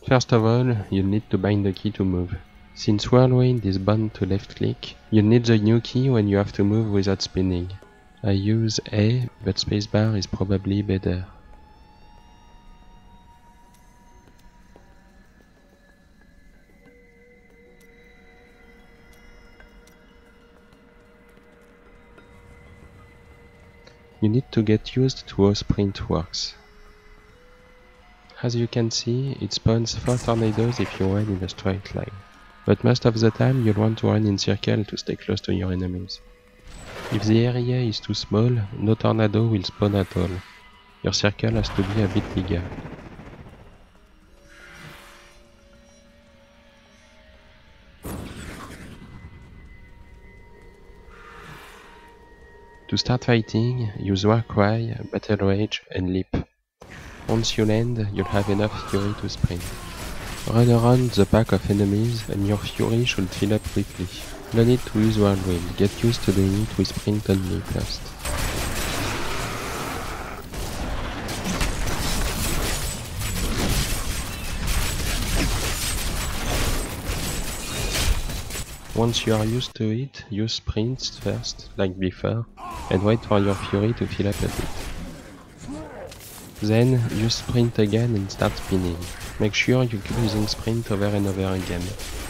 First of all, you'll need to bind the key to move. Since Whirlwind is bound to left click, you'll need the new key when you have to move without spinning. I use A, but spacebar is probably better. You need to get used to how sprint works. As you can see, it spawns 4 tornadoes if you run in a straight line. But most of the time you'll want to run in circle to stay close to your enemies. If the area is too small, no tornado will spawn at all. Your circle has to be a bit bigger. To start fighting, use Warcry, Battle Rage and Leap. Once you land, you'll have enough fury to sprint. Run around the pack of enemies and your fury should fill up quickly. No need to use Whirlwind, get used to doing it with sprint only first. Once you are used to it, use sprints first, like before, and wait for your fury to fill up a bit. Then, use sprint again and start spinning. Make sure you keep using sprint over and over again.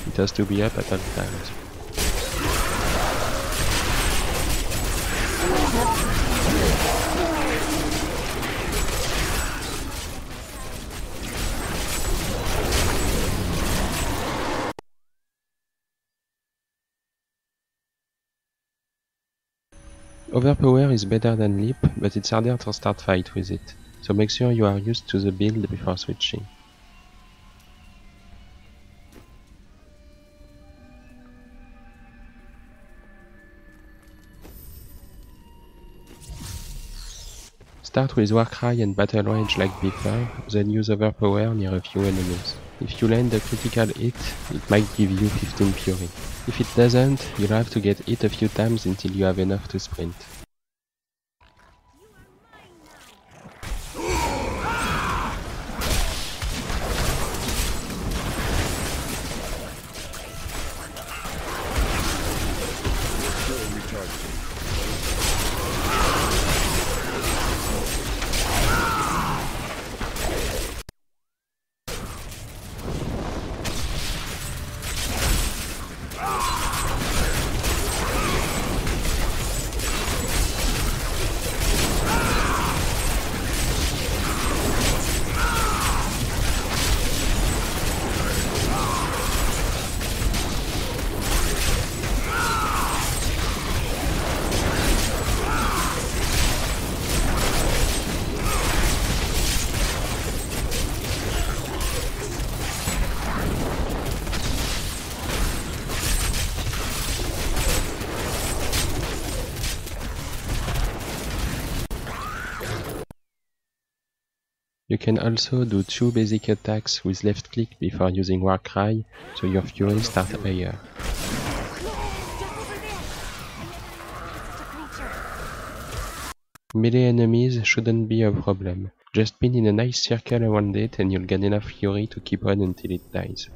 It has to be up at all times. Overpower is better than Leap, but it's harder to start fight with it, so make sure you are used to the build before switching. Start with Warcry and Battle Rage like before, then use Overpower near a few enemies. If you land a critical hit, it might give you 15 fury. If it doesn't, you'll have to get hit a few times until you have enough to sprint. You can also do 2 basic attacks with left click before using Warcry, so your fury starts higher. Melee enemies shouldn't be a problem. Just spin in a nice circle around it and you'll get enough fury to keep on until it dies.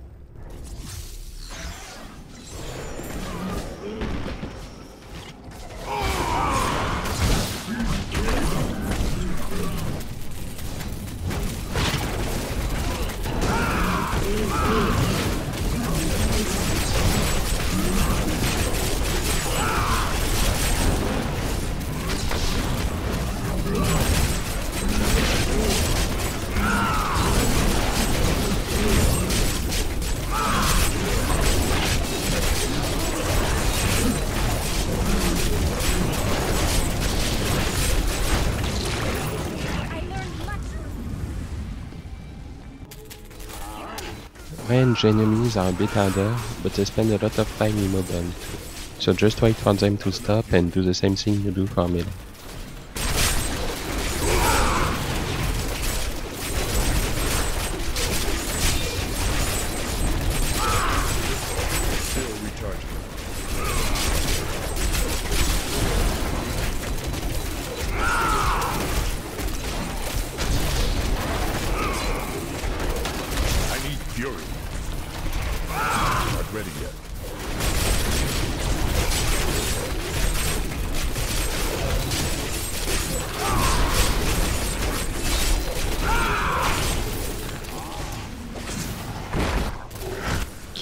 Range enemies are a bit harder, but they spend a lot of time immobile too. So just wait for them to stop and do the same thing you do for melee.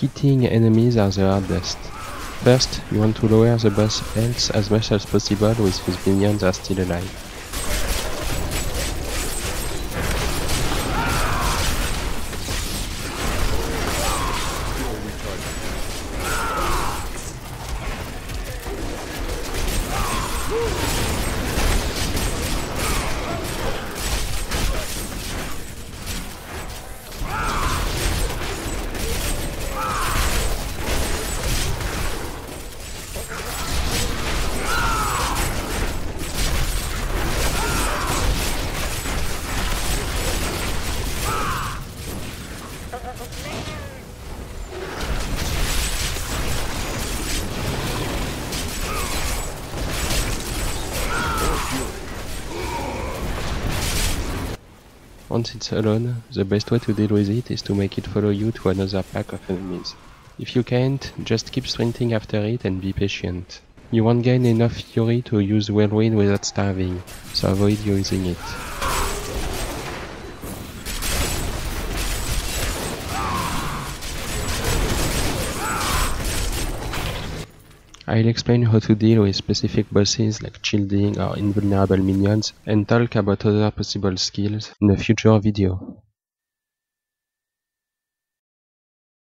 hitting enemies are the hardest. First, you want to lower the boss health as much as possible with his minions are still alive. Once it's alone, the best way to deal with it is to make it follow you to another pack of enemies. If you can't, just keep sprinting after it and be patient. You won't gain enough fury to use Whirlwind without starving, so avoid using it. I'll explain how to deal with specific bosses like shielding or invulnerable minions and talk about other possible skills in a future video.